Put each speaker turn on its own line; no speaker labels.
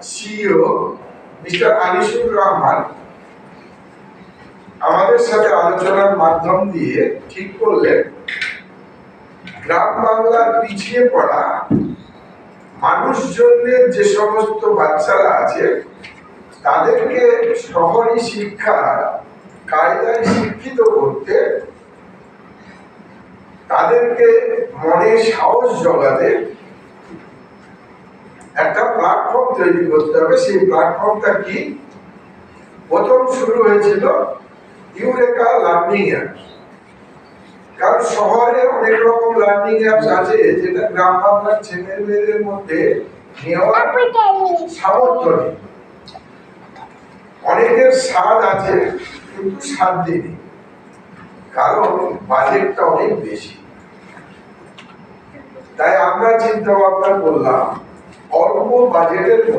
CEO mister Anisur Rahman আমাদের সাথে আলোচনার মাধ্যম দিয়ে ঠিক করলেন গ্রাম বাংলার পিছিয়ে পড়া মানুষজনের যে সমস্ত বাচ্চারা আছে তাদেরকে শহরি শিক্ষার কায়দায় শিক্ষিত করতে, তাদেরকে মনে সাহস জোগাতে একটা প্ল্যাটফর্ম তৈরি করতে হবে। সেই প্ল্যাটফর্মটা কি? প্রথম শুরু হয়েছিল ইউরেকা লার্নিং অ্যাপ। কারণ শহরে অনেক রকম লার্নিং অ্যাপস আছে যেটা গ্রাম বাংলার ছেলে মেয়েদের মধ্যে নেওয়ার সামর্থ্য নেই। অনেকের স্বাদ আছে কিন্তু সাধ্য নেই, কারণ বাজেটটা অনেক বেশি। তাই আমরা চিন্তা ভাবনা করলাম অল্প বাজেটের